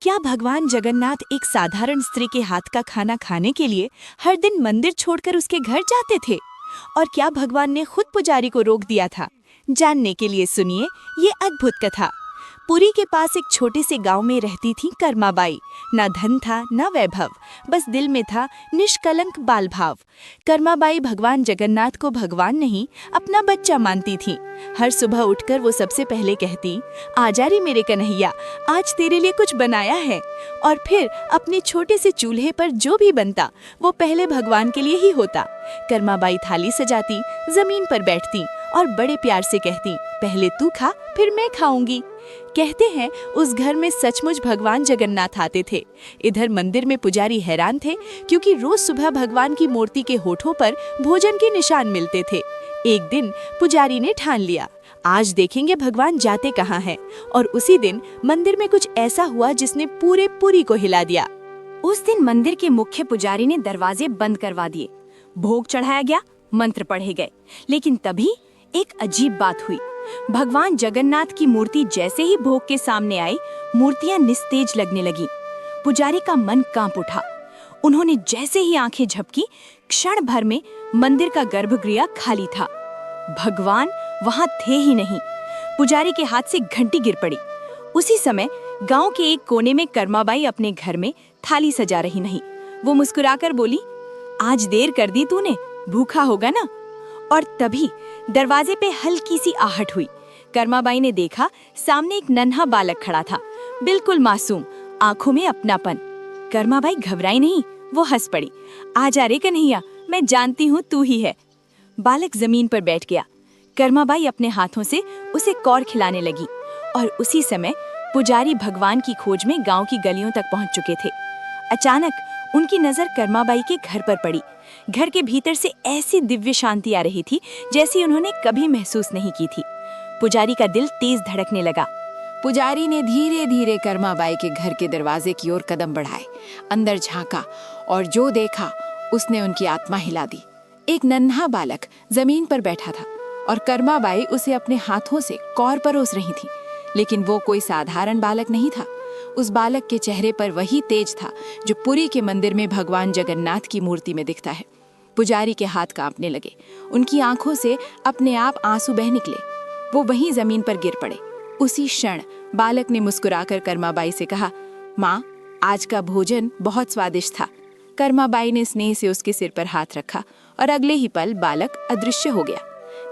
क्या भगवान जगन्नाथ एक साधारण स्त्री के हाथ का खाना खाने के लिए हर दिन मंदिर छोड़कर उसके घर जाते थे? और क्या भगवान ने खुद पुजारी को रोक दिया था? जानने के लिए सुनिए ये अद्भुत कथा। पुरी के पास एक छोटे से गांव में रहती थी कर्माबाई। न धन था न वैभव, बस दिल में था निष्कलंक बाल भाव। कर्माबाई भगवान जगन्नाथ को भगवान नहीं, अपना बच्चा मानती थी। हर सुबह उठकर वो सबसे पहले कहती, आजा रे मेरे कन्हैया, आज तेरे लिए कुछ बनाया है। और फिर अपने छोटे से चूल्हे पर जो भी बनता वो पहले भगवान के लिए ही होता। कर्माबाई थाली सजाती, जमीन पर बैठती और बड़े प्यार से कहती, पहले तू खा फिर मैं खाऊंगी। कहते हैं उस घर में सचमुच भगवान जगन्नाथ आते थे। इधर मंदिर में पुजारी हैरान थे, क्योंकि रोज सुबह भगवान की मूर्ति के होठों पर भोजन के निशान मिलते थे। एक दिन पुजारी ने ठान लिया, आज देखेंगे भगवान जाते कहाँ हैं। और उसी दिन मंदिर में कुछ ऐसा हुआ जिसने पूरे पुरी को हिला दिया। उस दिन मंदिर के मुख्य पुजारी ने दरवाजे बंद करवा दिए। भोग चढ़ाया गया, मंत्र पढ़े गए, लेकिन तभी एक अजीब बात हुई। भगवान जगन्नाथ की मूर्ति जैसे ही भोग के सामने आई, मूर्तियां निस्तेज लगने लगी। पुजारी का मन कांप उठा। उन्होंने जैसे ही आंखें झपकी, क्षण भर में मंदिर का गर्भगृह खाली था। भगवान वहां थे ही नहीं। पुजारी के हाथ से घंटी गिर पड़ी। उसी समय गांव के एक कोने में कर्माबाई अपने घर में थाली सजा रही नहीं। वो मुस्कुराकर बोली, आज देर कर दी तूने, भूखा होगा ना। और तभी दरवाजे पे हल्की सी आहट हुई। कर्माबाई ने देखा, सामने एक नन्हा बालक खड़ा था, बिल्कुल मासूम, आंखों में अपनापन। कर्माबाई घबराई नहीं, वो हंस पड़ी। आजा रे कन्हैया, मैं जानती हूँ तू ही है। बालक जमीन पर बैठ गया। कर्माबाई अपने हाथों से उसे कौर खिलाने लगी। और उसी समय पुजारी भगवान की खोज में गांव की गलियों तक पहुंच चुके थे। अचानक उनकी नजर कर्माबाई के घर पर पड़ी। घर के भीतर से ऐसी दिव्य शांति आ रही थी जैसी उन्होंने कभी महसूस नहीं की थी। पुजारी का दिल तेज धड़कने लगा। पुजारी ने धीरे धीरे कर्माबाई के घर के दरवाजे की ओर कदम बढ़ाए, अंदर झांका और जो देखा उसने उनकी आत्मा हिला दी। एक नन्हा बालक जमीन पर बैठा था और कर्माबाई उसे अपने हाथों से कौर परोस रही थी। लेकिन वो कोई साधारण बालक नहीं था। उस बालक के चेहरे पर वही तेज था जो पुरी के मंदिर में भगवान जगन्नाथ की मूर्ति में दिखता है। पुजारी के हाथ कांपने लगे। उनकी आंखों से अपने आप आंसू बह निकले। वो वहीं जमीन पर गिर पड़े। उसी क्षण बालक ने मुस्कुराकर कर्माबाई से कहा, माँ, आज का भोजन बहुत स्वादिष्ट था। कर्माबाई ने स्नेह से उसके सिर पर हाथ रखा और अगले ही पल बालक अदृश्य हो गया।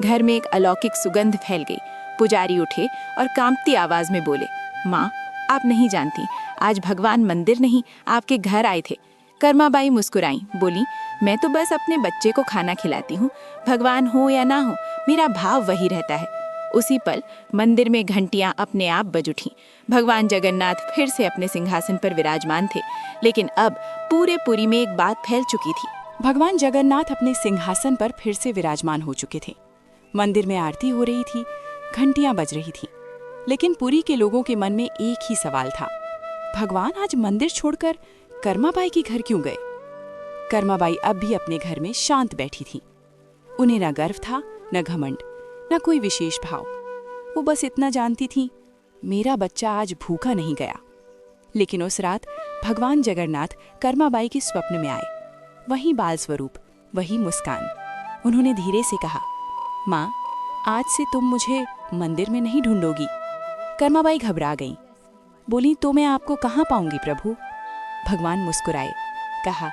घर में एक अलौकिक सुगंध फैल गई। पुजारी उठे और कांपती आवाज में बोले, माँ, आप नहीं जानती, आज भगवान मंदिर नहीं आपके घर आए थे। कर्माबाई मुस्कुराई, बोली, मैं तो बस अपने बच्चे को खाना खिलाती हूँ। भगवान हो या ना हो, मेरा भाव वही रहता है। उसी पल मंदिर में घंटियां अपने आप बज उठीं। भगवान जगन्नाथ फिर से अपने सिंहासन पर विराजमान थे। लेकिन अब पूरे पुरी में एक बात फैल चुकी थी। भगवान जगन्नाथ अपने सिंहासन पर फिर से विराजमान हो चुके थे। मंदिर में आरती हो रही थी, घंटियां बज रही थी। लेकिन पुरी के लोगों के मन में एक ही सवाल था, भगवान आज मंदिर छोड़कर कर्माबाई के घर क्यों गए? कर्माबाई अब भी अपने घर में शांत बैठी थी। उन्हें न गर्व था, न घमंड, न कोई विशेष भाव। वो बस इतना जानती थी, मेरा बच्चा आज भूखा नहीं गया। लेकिन उस रात भगवान जगन्नाथ कर्माबाई के स्वप्न में आए। वही बाल स्वरूप, वही मुस्कान। उन्होंने धीरे से कहा, माँ, आज से तुम मुझे मंदिर में नहीं ढूंढोगी। कर्माबाई घबरा गईं। बोली, तो मैं आपको कहाँ पाऊंगी प्रभु? भगवान मुस्कुराए, कहा,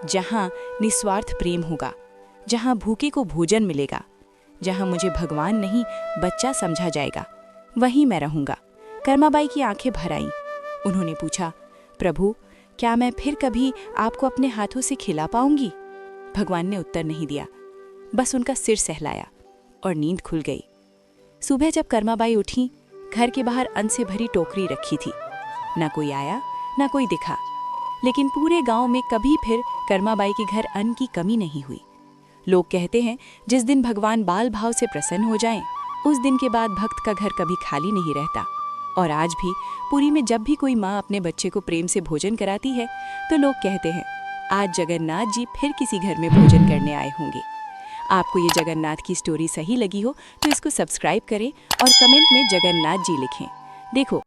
जहाँ निस्वार्थ प्रेम होगा, जहाँ भूखे को भोजन मिलेगा, जहाँ मुझे भगवान नहीं बच्चा समझा जाएगा, वहीं मैं रहूंगा। कर्माबाई की आंखें भर आईं। उन्होंने पूछा, प्रभु, क्या मैं फिर कभी आपको अपने हाथों से खिला पाऊंगी? भगवान ने उत्तर नहीं दिया, बस उनका सिर सहलाया और नींद खुल गई। सुबह जब कर्माबाई उठी, घर के बाहर अन्न से भरी टोकरी रखी थी। ना कोई आया, ना कोई दिखा। लेकिन पूरे गांव में कभी फिर कर्माबाई के घर अन्न की कमी नहीं हुई। लोग कहते हैं, जिस दिन भगवान बाल भाव से प्रसन्न हो जाएं, उस दिन के बाद भक्त का घर कभी खाली नहीं रहता। और आज भी पुरी में जब भी कोई माँ अपने बच्चे को प्रेम से भोजन कराती है, तो लोग कहते हैं, आज जगन्नाथ जी फिर किसी घर में भोजन करने आए होंगे। आपको ये जगन्नाथ की स्टोरी सही लगी हो तो इसको सब्सक्राइब करें और कमेंट में जगन्नाथ जी लिखें। देखो,